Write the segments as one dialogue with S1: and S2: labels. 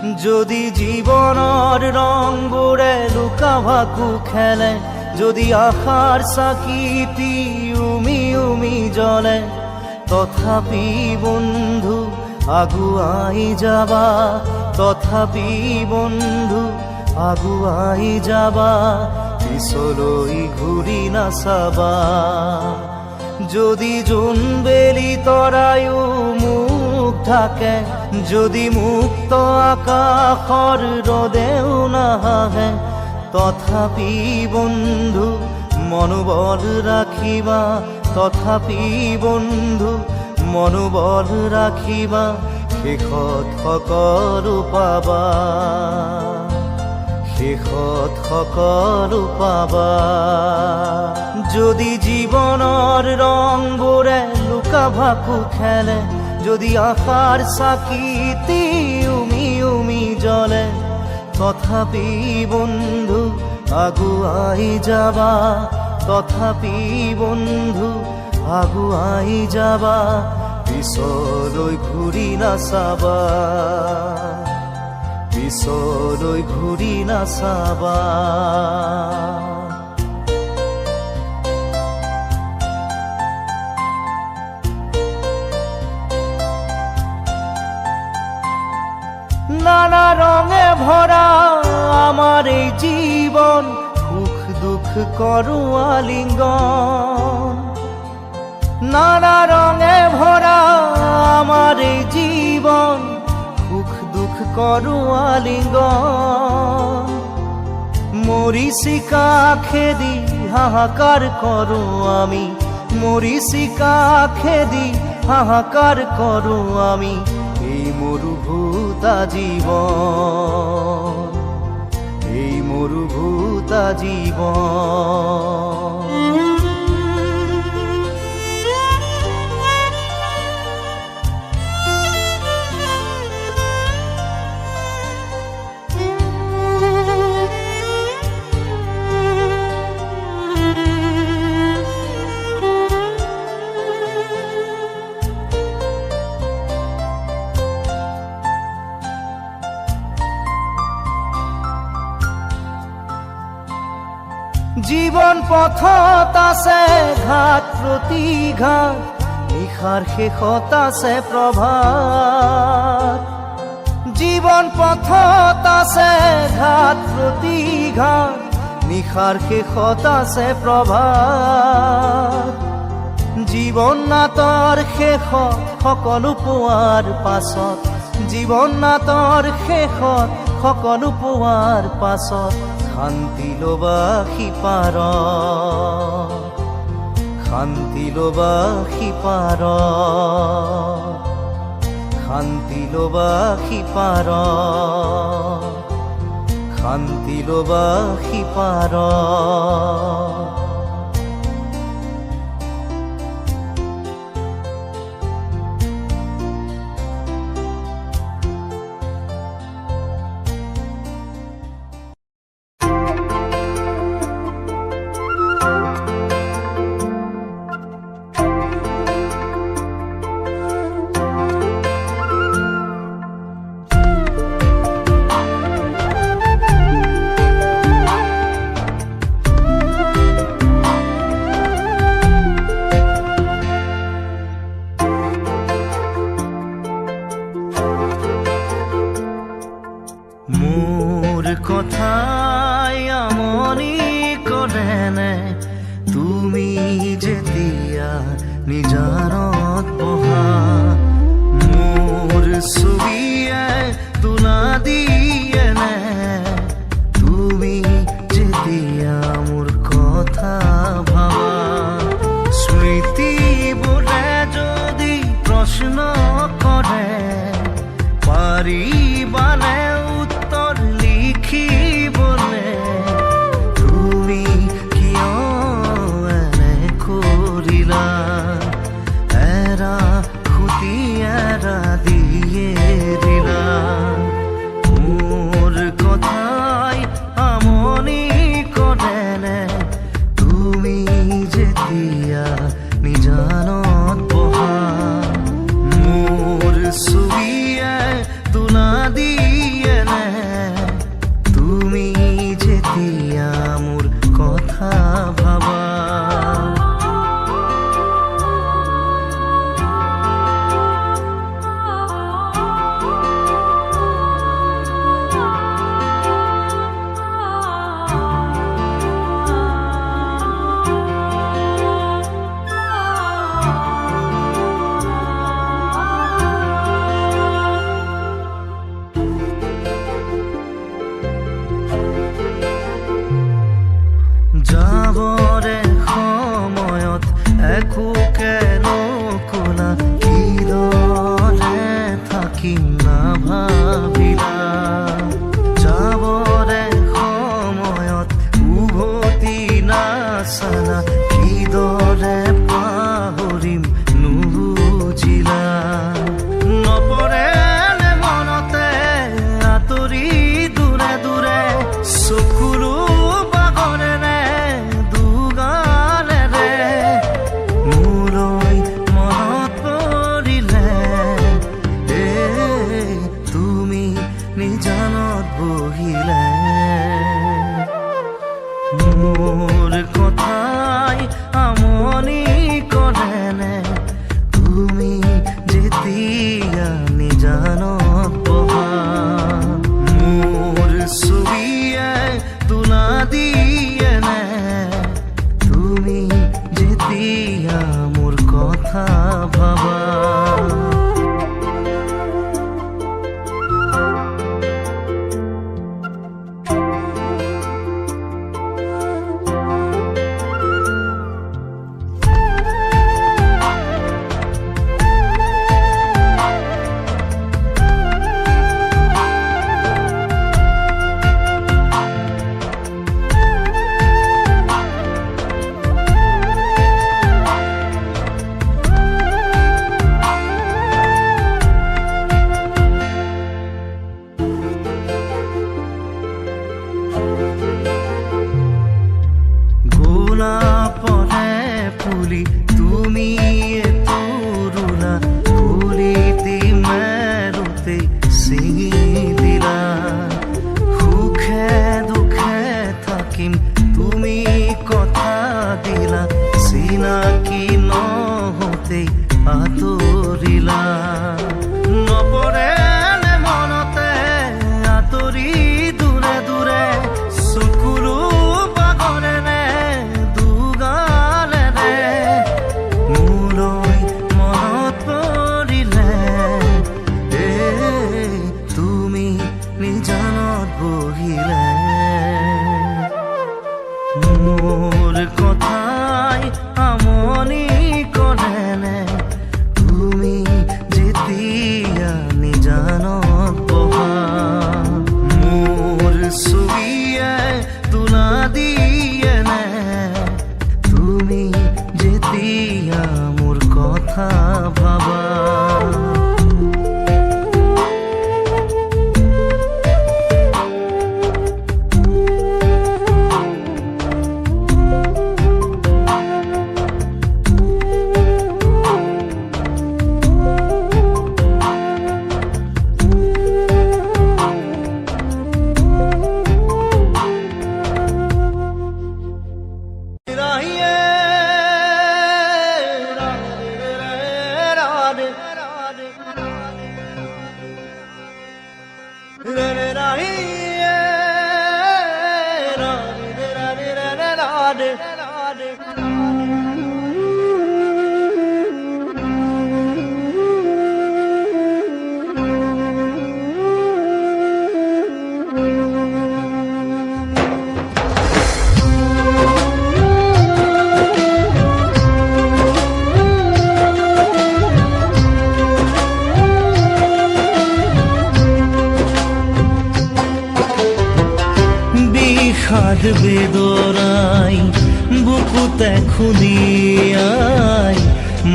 S1: যদি জীবনৰ ৰংবোৰে লুকা ভাকু খেলে, যদি আশাৰ চাকিটি উমি উমি জ্বলে, তথাপি বন্ধু আগুৱাই যাবা, তথাপি বন্ধু আগুৱাই যাবা, পিছলৈ ঘূৰি নাচাবা। যদি জোনবেলি তৰায়ো মুখ ঢাকে, যদি মুক্ত আকাশৰ ৰদেও নাহে, তথাপি বন্ধু মনোবল ৰাখিবা, তথাপি বন্ধু মনোবল ৰাখিবা, শেষত সকলো পাবা, শেষত সকলো পাবা। যদি জীৱনৰ ৰংবোৰে লুকা ভাকু খেলে, যদি আশাৰ চাকিটি উমি উমি জ্বলে, তথাপি বন্ধু আগুৱাই যাবা, তথাপি বন্ধু আগুৱাই যাবা, পিছলৈ ঘূৰি নাচাবা, পিছলৈ ঘূৰি নাচাবা। নানা রঙে ভরা আমার এই জীবন, সুখ দুঃখ করু আলিঙ্গন। নানা রঙে ভরা আমার এই জীবন, সুখ দুঃখ করু আলিঙ্গন। মরিচিকা খেদি হাহাকার করু আমি, মরিচিকা খেদি হাহাকার করু আমি, এই মরুভূতা জীবন, এই মরুভূতা জীবন। জীবন পথত আছে ঘাট প্ৰতিঘাট, নিশাৰ শেষত আছে প্ৰভাত। জীবন পথত আছে ঘাট প্ৰতিঘাট, নিশাৰ শেষত আছে প্ৰভাত। জীৱন নাটৰ শেষত সকলো পোৱাৰ পাছত, জীৱন নাটৰ শেষত সকলো পোৱাৰ পাছত, শান্তি লবা সিপাৰত, শান্তি লবা সিপাৰত, শান্তি লবা সিপাৰত, শান্তি লবা সিপাৰত। মোর কথাই আমনি কৰেনে, তুমি যেতিয়া নিজানত বহা, মোৰ ছবিয়ে তোলা দিয়েনে, তুমি যেতিয়া মোৰ কথা ভাবা। স্মৃতিবোৰে যদি প্ৰশ্ন কৰে, পাৰিবানে উত্তৰ লিখিবলে, তুমি কিয় এনে কৰিলা, এৰা খুটি এৰা দিয়ে দিলা। মোৰ কথাই আমনি কৰেনে, তুমি যেতিয়া নিজানত বহা, মোৰ ছবিয়ে তোলা কি না ভাবিলা যাবৰে সময়ত উভতি নাচালা কিদৰে পাহৰিম নুবুজিলা নপৰে মনতে আঁতৰি দূৰে দূৰে চকুলো বাগৰেৰে দুগালেৰে মোলৈ মনত পৰিলে তুমি নিজানত বহিলে মোৰ কথাই আমনি কৰেনে তুমি যেতিয়া নিজানত বহা মোৰ ছবিয়ে তোলা দিয়েনে তুমি যেতিয়া মোৰ কথা ভাবা গোলাপৰে ফুলি তুমি তুৰুলা ফুলিতি মেৰুতে ছিঙি দিলা সুখে দুখে থাকিম তুমি কথা দিলা চিনাকি নহওঁতেই আঁতৰিলা নপৰে মনতে আঁতৰি দূৰে দূৰে চকুলো বাগৰেৰে দুগালেৰে মোলৈ মনত পৰিলে তুমি নিজানত বহিলে মোৰ কথাই আমনি কৰেনে তুমি যেতিয়া নিজানত বহা মোৰ ছবিয়ে তোলা দিয়েনে তুমি যেতিয়া মোৰ কথা ভাবা বিষাদ বেদনাই বুকুতে খুন্দিয়াই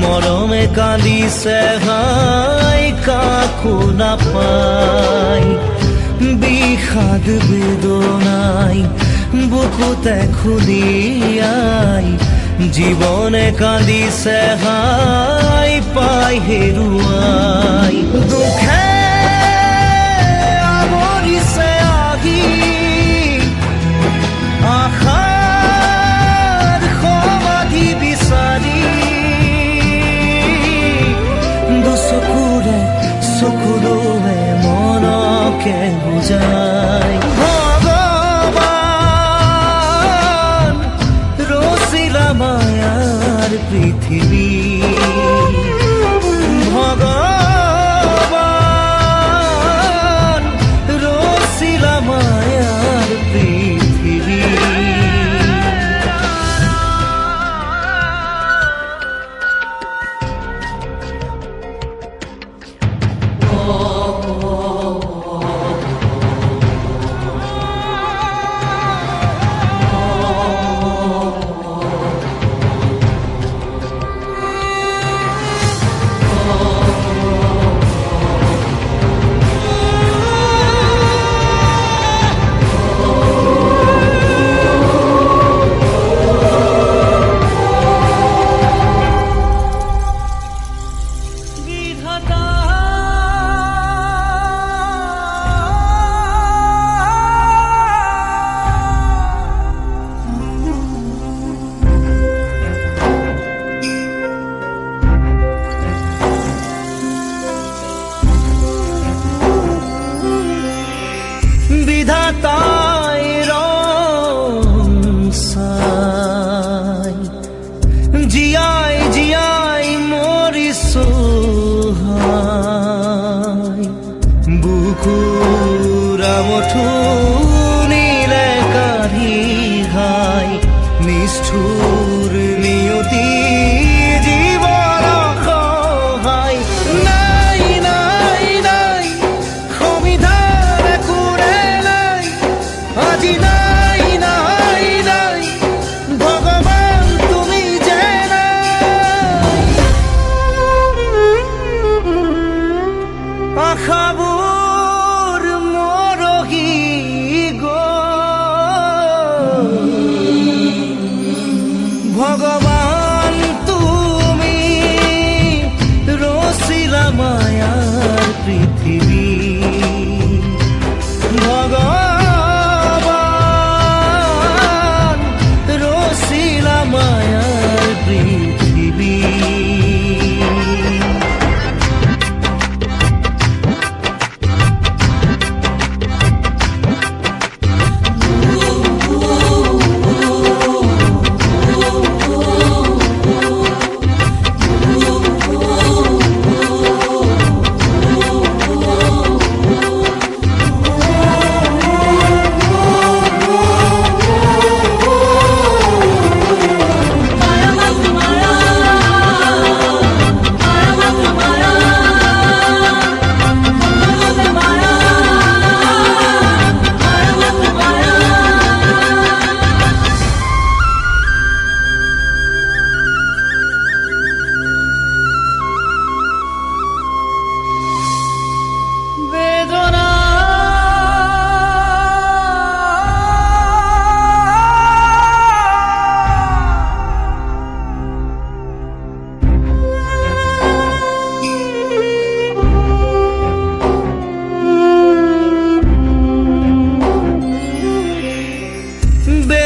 S1: মৰমে কান্দিছে হাই কাকো নাপাই বিষাদ বেদনাই বুকুতে খুন্দিয়াই জীৱনে কান্দিছে হাই পাই হেৰুৱাই দুখে আৱৰিছে আহি আশাৰ সমাধি বিচাৰি দুচকুৰে চকুলোৱে মনকে বুজাই ভগৱান ৰচিলা মায়াৰ পৃথিৱী ভগৱান ৰচিলা মায়াৰ পৃথিৱী Oh তাই রং সাই জিয়াই জিয়াই মরি সোহাই বুকুরা মঠু নীলে কাঢ়ি ঘাই নিষ্ঠুর নিয়তি জীবন সহায় নাই নাই নাই সমিধান একোৰে নাই আজি নাই নাই নাই ভগৱান তুমি যে নাই আশাবোৰ মৰহি গ'ল ভগৱান তুমি ৰচিলা মায়াৰ পৃথিৱী ভগৱান ৰচিলা মায়াৰ পৃথিৱী বেদনা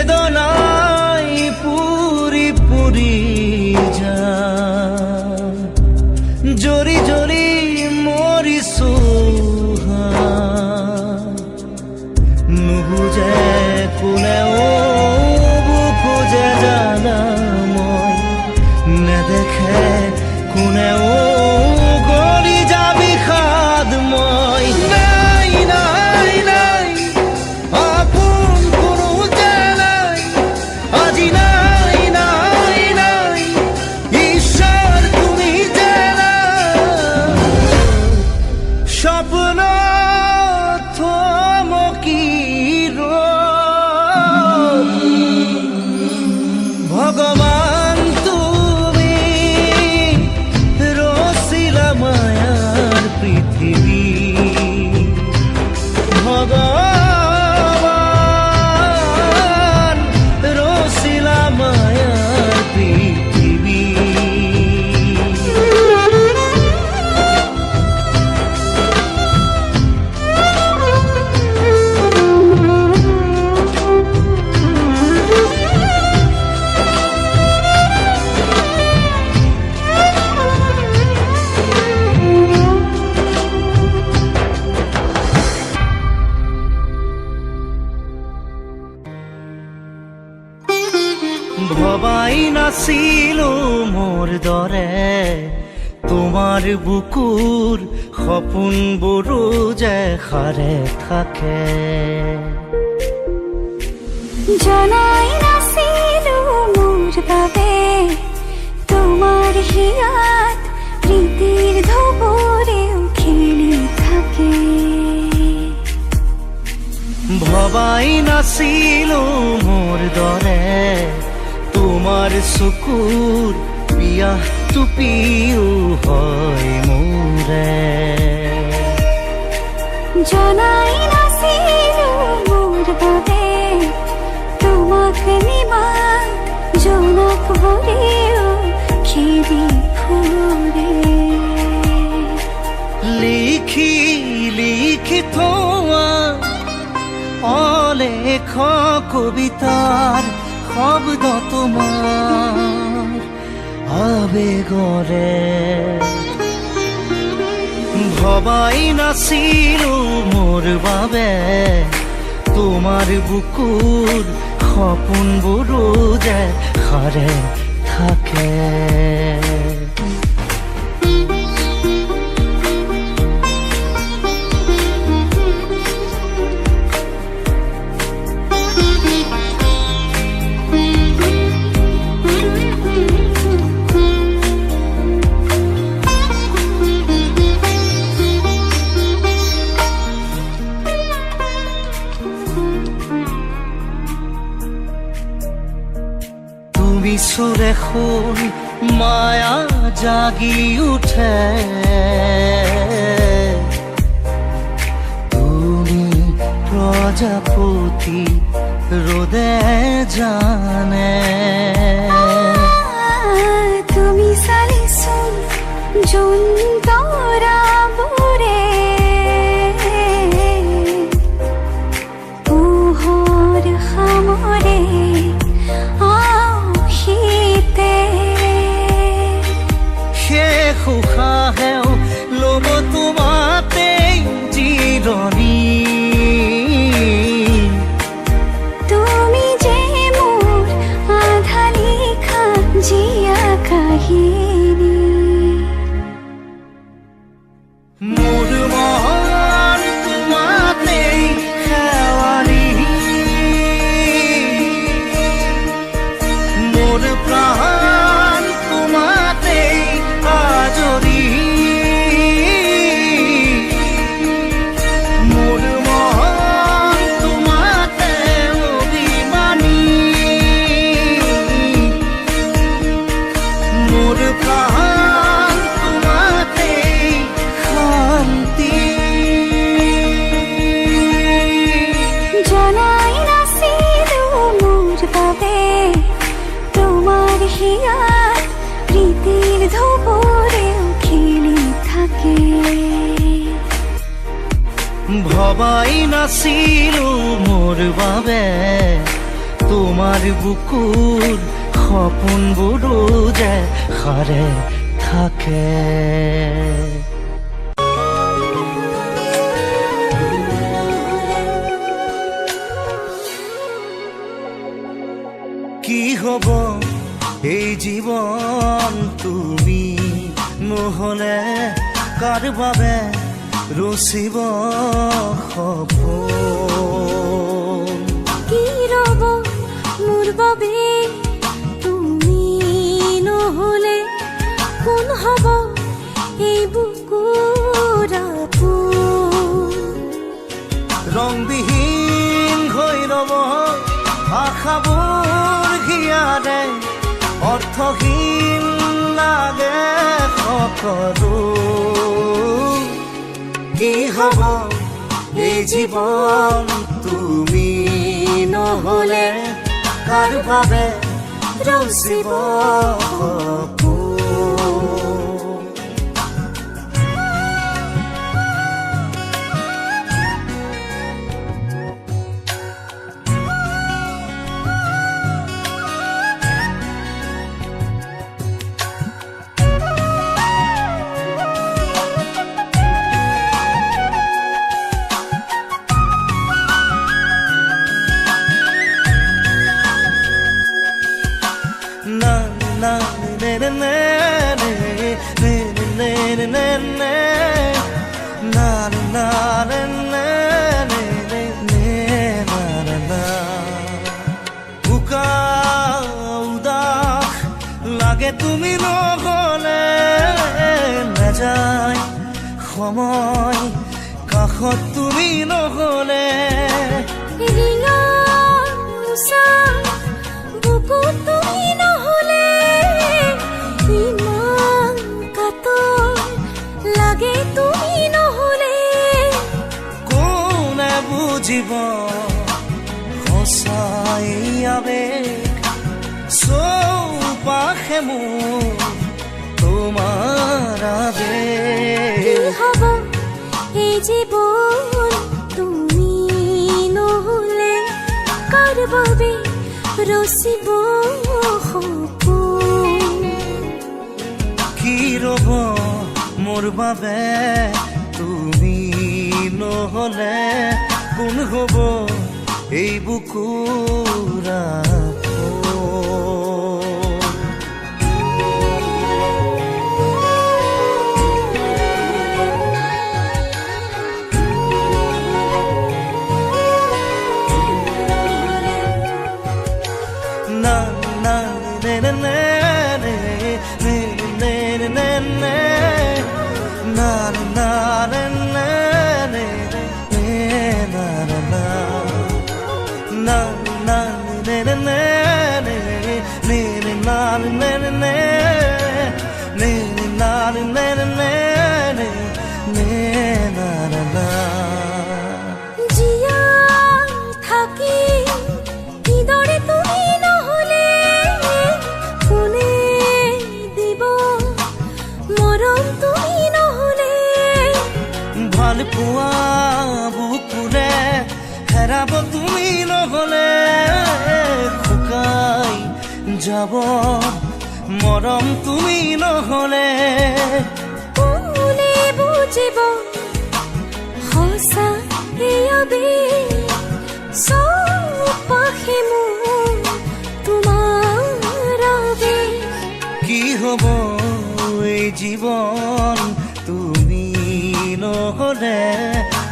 S1: বেদনাই পুরি পুরি যায় জরি জরি মরিছো নুবুজে কোনেও বুকুজে জানা মই নেদেখে কোনেও গৰি যাবি খাদ মই নাই নাই নাই আপোন কোনো যে নাই আজি নাই নাই নাই ঈশ্বৰ তুমি যে নাই স্বপ্ন থমকি ৰ'ল ভগৱান তুমি ৰচিলা মায়াৰ পৃথিৱী ভগৱান ৰচিলা মায়াৰ পৃথিৱী ভবাই নাছিলো মোৰ দৰে তোমাৰ বুকুৰ সপোনবোৰো যে সাৰে থাকে
S2: জনাই নাছিলো মোৰ বাবে তোমাৰ হিয়াত প্ৰীতিৰ ধুবুৰেও খেলি থাকে
S1: ভবাই নাছিলো মোৰ দৰে তোমাৰ চকুৰ পিয়াহটো পিও হয় মোৰে
S2: জনাই নাছিলো মোৰ বাবে তোমাক নিমাত জনক ভৰেও খেদি ফুৰে
S1: লিখি লিখি থোৱা অলেখ কবিতাৰ শব্দ তোমাৰ আবেগৰে ভবাই নাছিলো মোৰ বাবে তোমাৰ বুকুৰ সপোনবোৰো যে সাৰে থাকে। তুমি সুরে শুন মায়া জাগি উঠে, তুমি প্রজাপতি রোদে জানে।
S2: তুমি চালিছোন যোন তৰাবোৰে পোহৰ সামৰে
S1: উশাহেও ল'ব তোমাতে জিৰণি।
S2: তুমি যে মোৰ আধা লিখা জীয়া কাহিনী।
S1: মোৰ মন তোমাতে শেৱালি, মোৰ প্ৰাণ তোমাতে আজৰি। মোৰ মন তোমাতে অভিমানী, মোৰ প্ৰাণ তোমাতে শান্তি।
S2: জনাই নাছিলো মোৰ বাবে তোমাৰ হিয়াত প্ৰীতিৰ ধুবুৰেও খেলি থাকে।
S1: ভবাই নাছিলো মোৰ বাবে তোমাৰ বুকুৰ সপোনবোৰো যে সাৰে থাকে। কি হব এই জীৱন তুমি নহলে, কাৰ বাবে ৰচিব সপোন।
S2: কি ৰব মোৰ বাবে তুমি নহলে, কোন হব এই বুকুৰ আপোন।
S1: ৰংবিহীন হৈ ৰব আশাবোৰ হিয়াৰে, অৰ্থহীন লাগে সকলো। কি হব এই জীৱন তুমি নহলে, কাৰ বাবে ৰচিব সপোন। লাগে তুমি নহলে, নাযায় সময় কাষত তুমি নহলে।
S2: বুকুত তুমি নহলে, ইমান কাতৰ লাগে তুমি নহলে।
S1: কোনে বুজিব সঁচাই আবেগ, চৌপাশে মোৰ তোমাৰ আবেগ।
S2: কি হব এই জীৱন তুমি নহলে, কাৰ বাবে ৰচিব সপোন।
S1: কি ৰব মোৰ বাবে তুমি নহলে, কোন হব এই বুকুৰ আপোন। না না নে নে নে নে নে নে নে নে না না নে নে নে নে না না na na ne ne ne ne ne ne na ne ne ne ne na ne ne ne ne ne na na
S2: Zia থাকি কিদরে তুমি নহলে কোনে দিব মরম তুমি নহলে
S1: ভাল পোৱা বুকুৰে হেৰাব তুমি নহলে শুকাই যাব মৰম তুমি নহলে
S2: কোনে বুজিব সঁচা এয়াবে চপাখে মোৰ তোমাৰ আবেশ
S1: কি হব এই জীৱন তুমি নহলে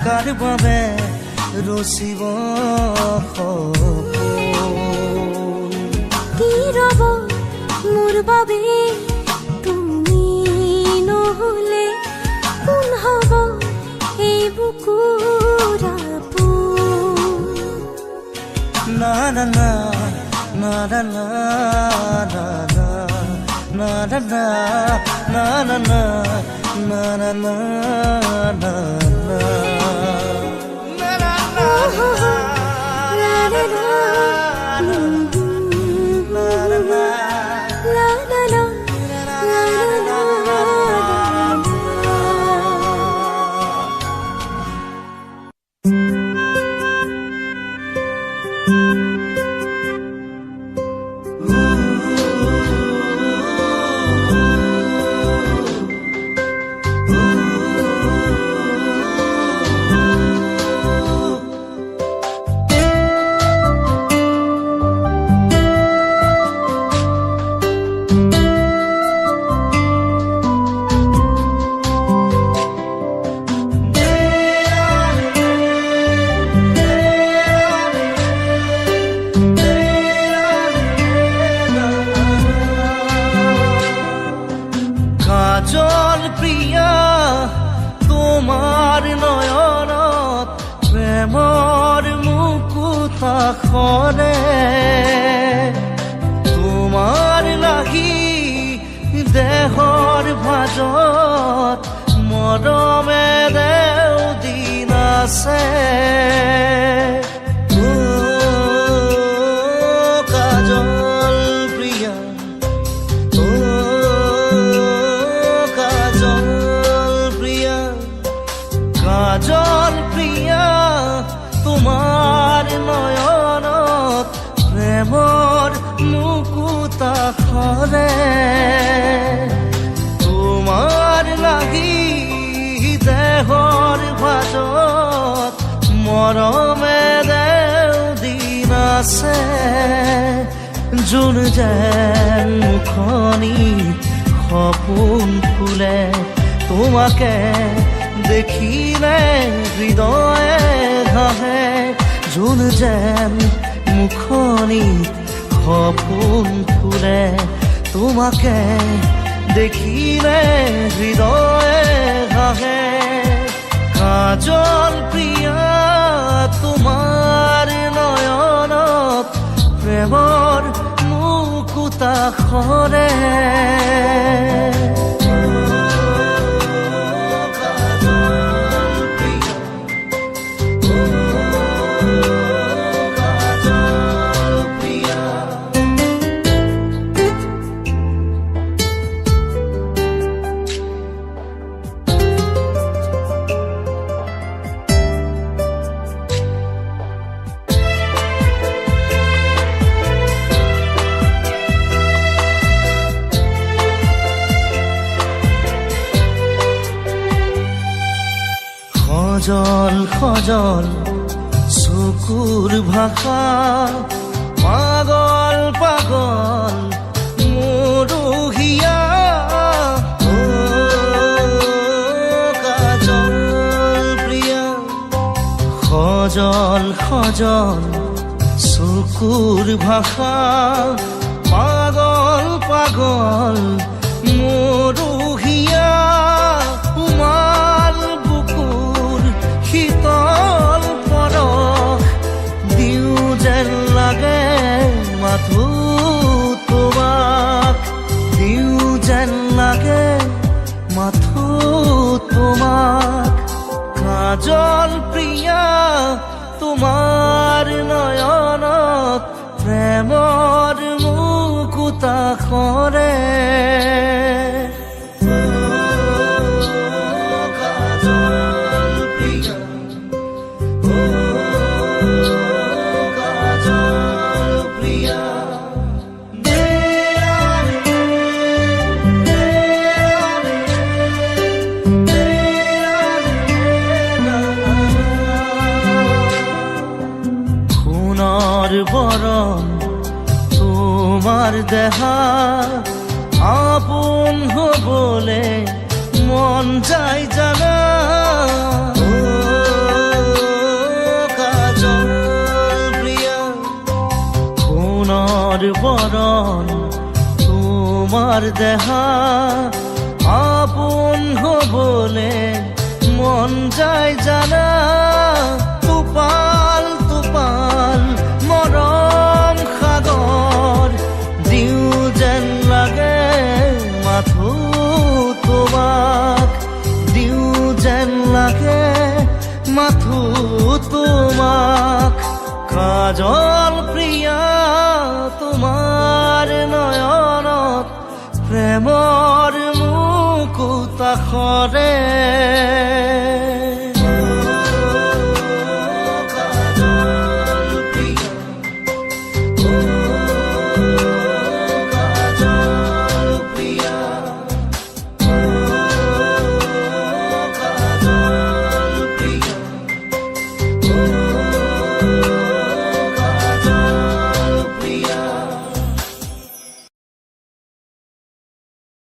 S1: কাৰ বাবে ৰচিব সপোন
S2: কি ৰব মোৰ বাবে তুমি নহলে কোন হব এই বুকুৰ আপোন
S1: na na na na na na na na na na na na na na na na na na কাজল প্রিয়া তোমার নয়নত প্রেমর মুকুতা খরে তোমার লাগি দেহর ভাজত মৰমে দেও দিন আছে কাজল প্রিয়া কাজল প্রিয়া তোমাৰ নয়নত প্ৰেমৰ মুকুতা খৰে তোমাৰ লাগি দেহৰ ভাজত মৰমে দেও দিন আছে যোন যেন মুখনিত সপোন ফুলে তোমাকে দেখিলে হৃদয়ে ঘাহে যোন যেন মুখনিত সপোন ফুলে তোমাকে দেখিলে হৃদয়ে ঘাহে কাজল প্রিয়া তোমাৰ নয়নত প্ৰেমৰ মুকুতা খৰে সজল সজল চকুৰ ভাষা পাগল পাগল মৰুহিয়া অ কাজল প্ৰিয়া সজল সজল চকুৰ ভাষা পাগল পাগল মৰুহিয়া উমাল বুকুৰ শীতল পৰশ দিও যেন লাগে মাথো তোমাক দিও যেন লাগে মাথো তোমাক কাজল প্ৰিয়া তোমাৰ নয়নত প্ৰেমৰ মুকুতা সৰে কাজল প্ৰিয়া কাজল প্ৰিয়া সোণৰ বৰণ তোমাৰ দেহা আপোন হবলে মন যায় জানা অ কাজল প্ৰিয়া সোণৰ বৰণ তোমাৰ দেহা আপোন হবলে মন যায় জানা টোপাল টোপাল মৰম সাগৰ দিও যেন লাগে মাথো তোমাক দিও যেন লাগে মাথো তোমাক কাজল প্ৰিয়া তোমাৰ নয়নত প্ৰেমৰ মুকুতা সৰে